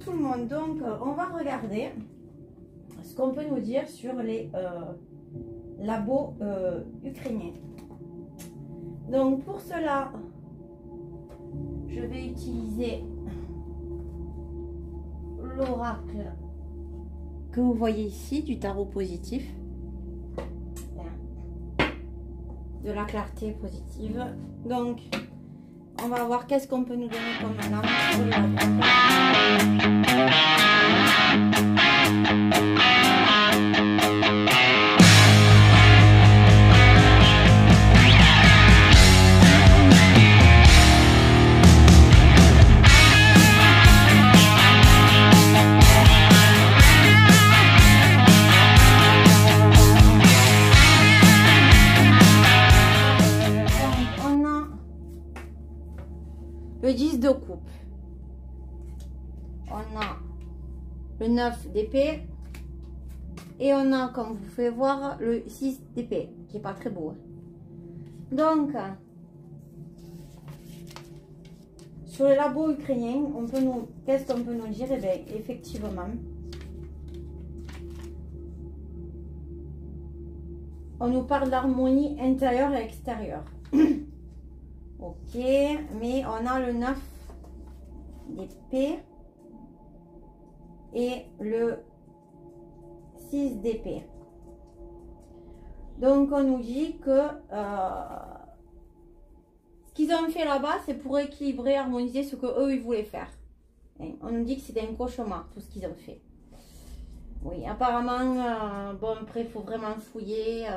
tout le monde. Donc, on va regarder ce qu'on peut nous dire sur les labos ukrainiens. Donc, pour cela, je vais utiliser l'oracle que vous voyez ici, du tarot positif. De la clarté positive. Donc, on va voir qu'est-ce qu'on peut nous donner comme alarme sur les labos. Le 10 de coupe, on a le 9 d'épée et on a, comme vous pouvez voir, le 6 d'épée qui est pas très beau. Donc, sur les labos ukrainiens, qu'est-ce qu'on peut nous dire? Eh bien, effectivement, on nous parle d'harmonie intérieure et extérieure. Ok, mais on a le 9 d'épée et le 6 d'épée. Donc, on nous dit que ce qu'ils ont fait là-bas, c'est pour équilibrer, harmoniser ce qu'eux, ils voulaient faire. Et on nous dit que c'était un cauchemar, tout ce qu'ils ont fait. Oui, apparemment, bon, après, il faut vraiment fouiller.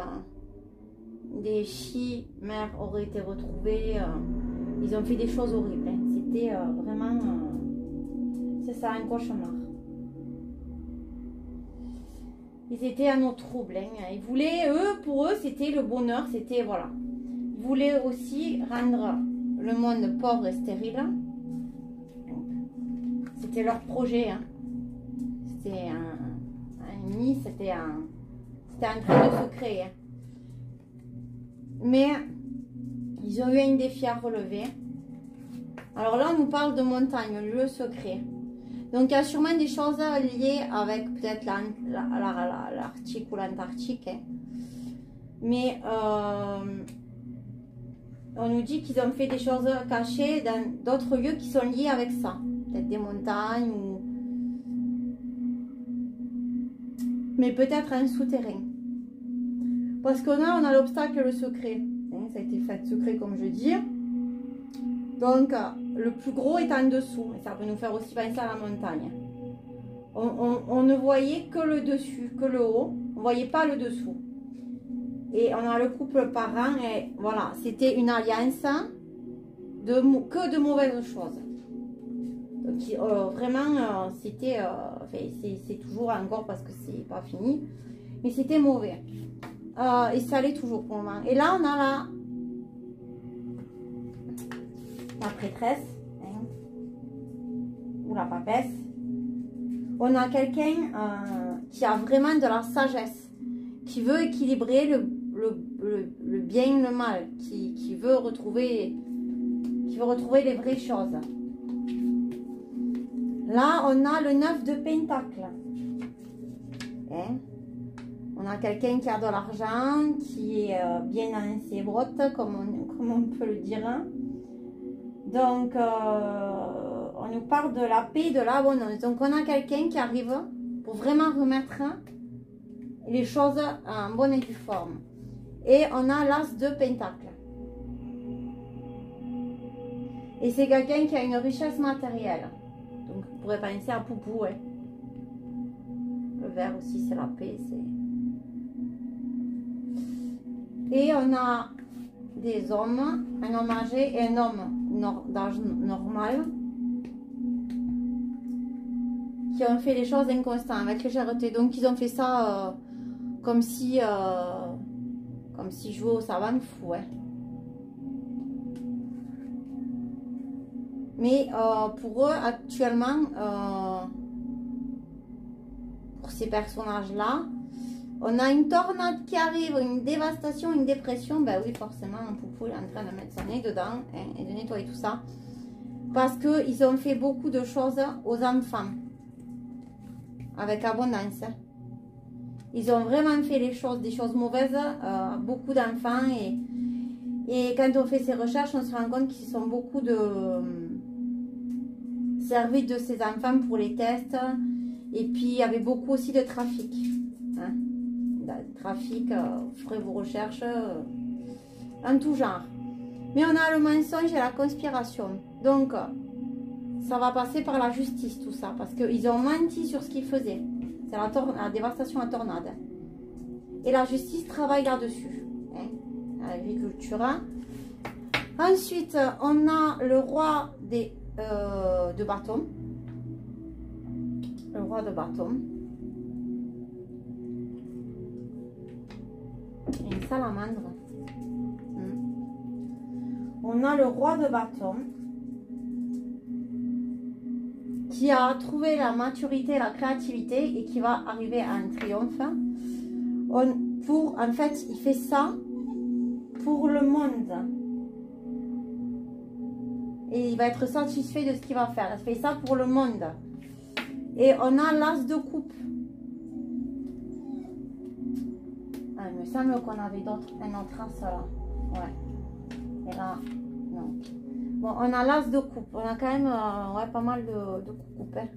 Des chimères auraient été retrouvées. Ils ont fait des choses horribles. Hein. C'était vraiment... c'est ça, un cauchemar. Ils étaient à nos troubles. Hein. Ils voulaient, pour eux, c'était le bonheur. C'était, voilà. Ils voulaient aussi rendre le monde pauvre et stérile. C'était leur projet. Hein. C'était un nid, c'était un train de secret. Hein. Mais ils ont eu un défi à relever. Alors là, on nous parle de montagne, le lieu secret. Donc, il y a sûrement des choses liées avec peut-être l'Arctique ou l'Antarctique. Hein. Mais on nous dit qu'ils ont fait des choses cachées dans d'autres lieux qui sont liés avec ça. Peut-être des montagnes ou... mais peut-être un souterrain. Parce qu'on a l'obstacle et le secret. Hein, ça a été fait secret, comme je dis. Donc, le plus gros est en dessous. Et ça peut nous faire aussi penser à la montagne. On ne voyait que le dessus, que le haut. On ne voyait pas le dessous. Et on a le couple parent. Et voilà, c'était une alliance que de mauvaises choses. Donc, vraiment, c'était... c'est toujours encore parce que c'est pas fini. Mais c'était mauvais. Et ça l'est toujours pour le moment. Et là, on a la prêtresse, hein, ou la papesse. On a quelqu'un qui a vraiment de la sagesse, qui veut équilibrer le bien et le mal, qui veut retrouver les vraies choses. Là, on a le 9 de pentacles. Hein? On a quelqu'un qui a de l'argent, qui est bien dans ses brottes, comme on peut le dire. Donc, on nous parle de la paix et de l'abondance. Donc, on a quelqu'un qui arrive pour vraiment remettre les choses en bonne et due forme. Et on a l'as de pentacle. Et c'est quelqu'un qui a une richesse matérielle. Donc, vous pourrez penser à Poupou. Hein. Le vert aussi, c'est la paix. Et on a des hommes, un homme âgé et un homme d'âge normal qui ont fait les choses inconstantes, avec légèreté. Donc ils ont fait ça comme si jouaient au savant fou. Hein. Mais pour eux, actuellement, pour ces personnages-là, on a une tornade qui arrive, une dévastation, une dépression. Ben oui, forcément, un Poupou est en train de mettre son nez dedans, hein, et de nettoyer tout ça. Parce qu'ils ont fait beaucoup de choses aux enfants. avec abondance. Hein. Ils ont vraiment fait les choses, des choses mauvaises, beaucoup d'enfants. Et quand on fait ces recherches, on se rend compte qu'ils sont beaucoup de servis de ces enfants pour les tests. Et puis, il y avait beaucoup aussi de trafic. Hein. Trafic, vous ferez vos recherches en tout genre. Mais on a le mensonge et la conspiration. Donc, ça va passer par la justice, tout ça. Parce qu'ils ont menti sur ce qu'ils faisaient. C'est la dévastation à tornade. Et la justice travaille là-dessus. Hein, l'agriculture. Ensuite, on a le roi de bâton. Le roi de bâton. Et une salamandre. On a le roi de bâton qui a trouvé la maturité, la créativité et qui va arriver à un triomphe. En fait, il fait ça pour le monde. Et il va être satisfait de ce qu'il va faire. Il fait ça pour le monde. Et on a l'as de coupe. Ah, il me semble qu'on avait un autre as là. Ouais. Et là, non. Bon, on a l'as de coupe. On a quand même ouais, pas mal de coupes. Hein.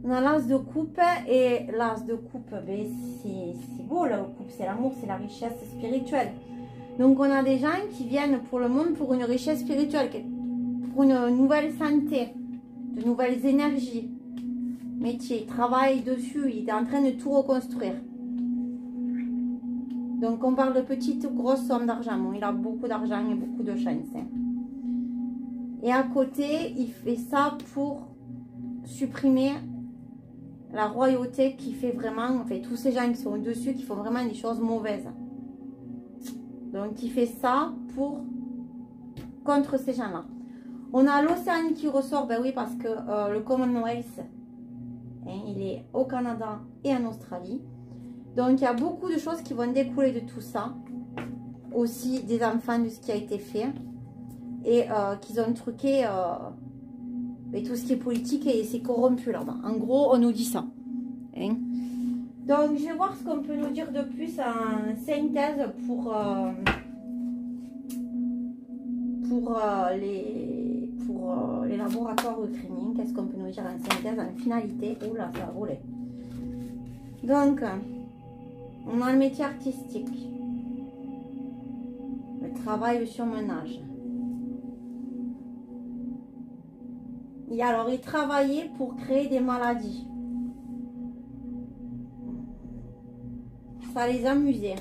On a l'as de coupe. Et l'as de coupe, ben, c'est beau, la coupe. C'est l'amour, c'est la richesse spirituelle. Donc, on a des gens qui viennent pour le monde pour une richesse spirituelle, pour une nouvelle santé, de nouvelles énergies. Métier, il travaille dessus, il est en train de tout reconstruire. Donc, on parle de petites ou grosses sommes d'argent. Bon, il a beaucoup d'argent et beaucoup de chance. Hein. Et à côté, il fait ça pour supprimer la royauté qui fait vraiment, en fait, tous ces gens qui sont au-dessus, qui font vraiment des choses mauvaises. Donc, il fait ça contre ces gens-là. On a l'Océanie qui ressort, ben oui, parce que le Commonwealth, hein, il est au Canada et en Australie. Donc, il y a beaucoup de choses qui vont découler de tout ça. Aussi des enfants de ce qui a été fait. Et qu'ils ont truqué et tout ce qui est politique et c'est corrompu là-bas. En gros, on nous dit ça. Hein? Donc, je vais voir ce qu'on peut nous dire de plus en synthèse pour les laboratoires ukrainiens. Qu'est-ce qu'on peut nous dire en synthèse, en finalité? Oula, ça a volé. Donc, on a le métier artistique. Le travail, le surmenage. Et alors, il travaillait pour créer des maladies. Ça les amusait.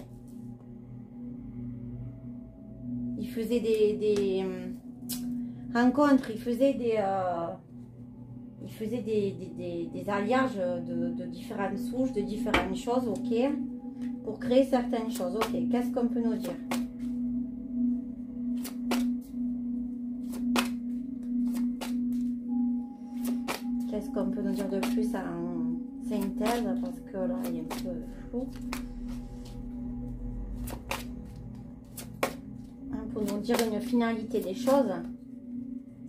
Il faisait des rencontres, il faisait des alliages de différentes souches, de différentes choses, ok, pour créer certaines choses. Ok, qu'est-ce qu'on peut nous dire? Qu'est-ce qu'on peut nous dire de plus en synthèse? Parce que là, il est un peu flou. Pour nous dire une finalité des choses,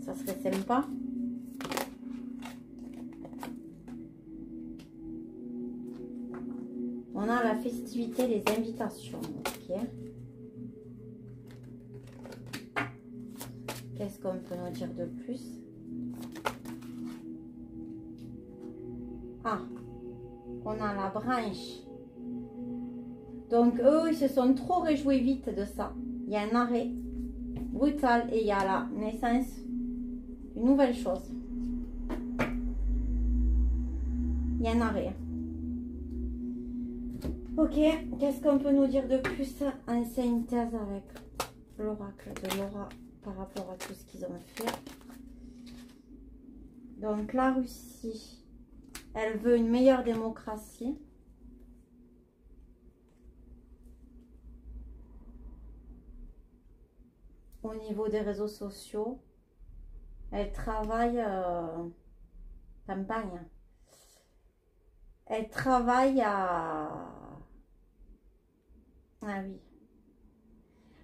ça serait sympa. On a la festivité, les invitations. Ok. Qu'est-ce qu'on peut nous dire de plus? Ah, on a la branche. Donc, eux, ils se sont trop réjouis vite de ça. Il y a un arrêt brutal et il y a la naissance d'une nouvelle chose. Il y a un arrêt. Ok, qu'est-ce qu'on peut nous dire de plus en synthèse avec l'oracle de Laura par rapport à tout ce qu'ils ont fait? Donc la Russie, elle veut une meilleure démocratie. Au niveau des réseaux sociaux, elle travaille campagne. Elle travaille à... Ah oui.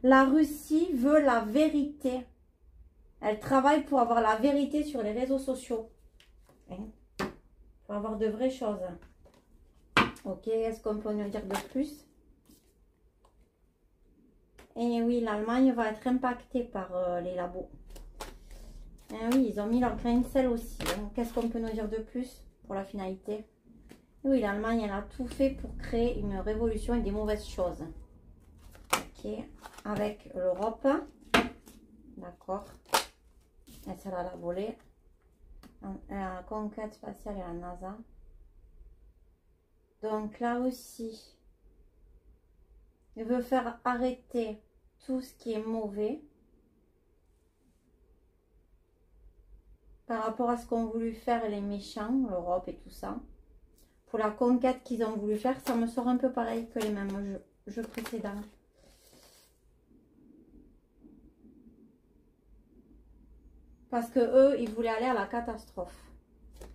La Russie veut la vérité. Elle travaille pour avoir la vérité sur les réseaux sociaux. Hein? Pour avoir de vraies choses. Ok, est-ce qu'on peut nous dire de plus? Et oui, l'Allemagne va être impactée par les labos. Et oui, ils ont mis leur grain de sel aussi. Hein. Qu'est-ce qu'on peut nous dire de plus pour la finalité? Et oui, l'Allemagne, elle a tout fait pour créer une révolution et des mauvaises choses. Ok, avec l'Europe. D'accord. Et celle-là, la volée. La conquête spatiale et la NASA. Donc là aussi, il veut faire arrêter tout ce qui est mauvais par rapport à ce qu'ont voulu faire les méchants, l'Europe et tout ça. Pour la conquête qu'ils ont voulu faire, ça me sort un peu pareil que les mêmes jeux précédents. Parce que eux, ils voulaient aller à la catastrophe.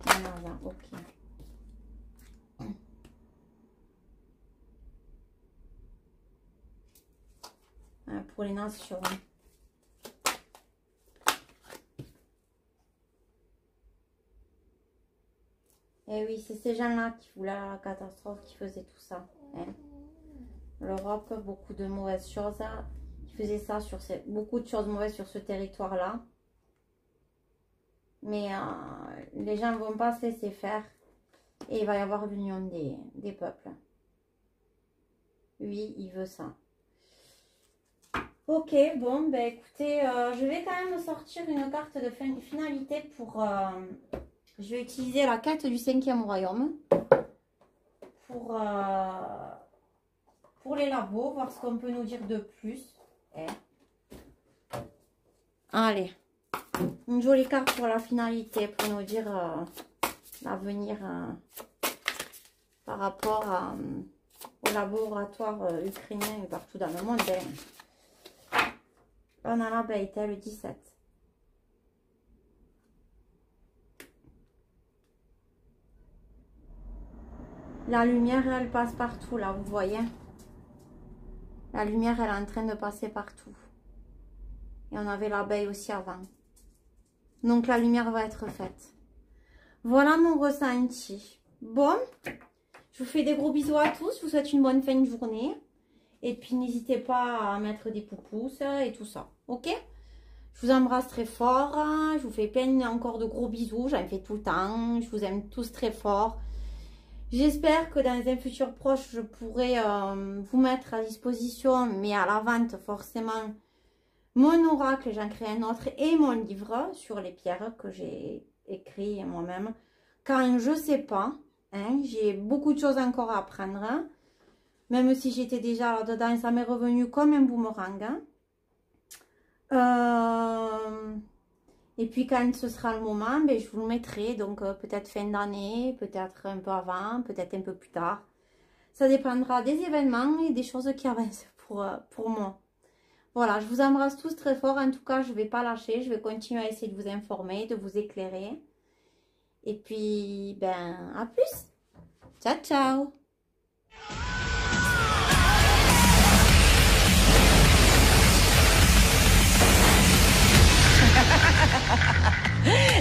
Voilà, ok. Pour les nations. Et oui, c'est ces gens-là qui voulaient la catastrophe, qui faisaient tout ça. Hein. L'Europe, beaucoup de mauvaises choses. Qui faisaient ça sur beaucoup de choses mauvaises sur ce territoire-là. Mais les gens ne vont pas se laisser faire. Et il va y avoir l'union des peuples. Oui, il veut ça. Ok, bon, ben écoutez, je vais quand même sortir une carte de finalité pour... je vais utiliser la carte du 5e royaume pour les labos, voir ce qu'on peut nous dire de plus. Allez, une jolie carte pour la finalité, pour nous dire l'avenir par rapport au laboratoire ukrainien et partout dans le monde. On a la bête, le 17. La lumière, elle passe partout, là, vous voyez. La lumière, elle est en train de passer partout. Et on avait l'abeille aussi avant. Donc, la lumière va être faite. Voilà mon ressenti. Bon, je vous fais des gros bisous à tous. Je vous souhaite une bonne fin de journée. Et puis, n'hésitez pas à mettre des poupousses et tout ça. Ok? Je vous embrasse très fort. Je vous fais plein encore de gros bisous. J'en fais tout le temps. Je vous aime tous très fort. J'espère que dans un futur proche, je pourrai vous mettre à disposition, mais à la vente forcément, mon oracle. J'en crée un autre et mon livre sur les pierres que j'ai écrit moi-même. Quand je ne sais pas, hein, j'ai beaucoup de choses encore à apprendre. Hein. Même si j'étais déjà là-dedans, ça m'est revenu comme un boomerang. Hein. Et puis quand ce sera le moment, ben, je vous le mettrai. Donc peut-être fin d'année, peut-être un peu avant, peut-être un peu plus tard. Ça dépendra des événements et des choses qui avancent pour moi. Voilà, je vous embrasse tous très fort. En tout cas, je ne vais pas lâcher. Je vais continuer à essayer de vous informer, de vous éclairer. Et puis, ben, à plus. Ciao, ciao.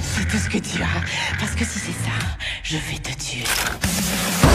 C'est tout ce que tu as, parce que si c'est ça, je vais te tuer.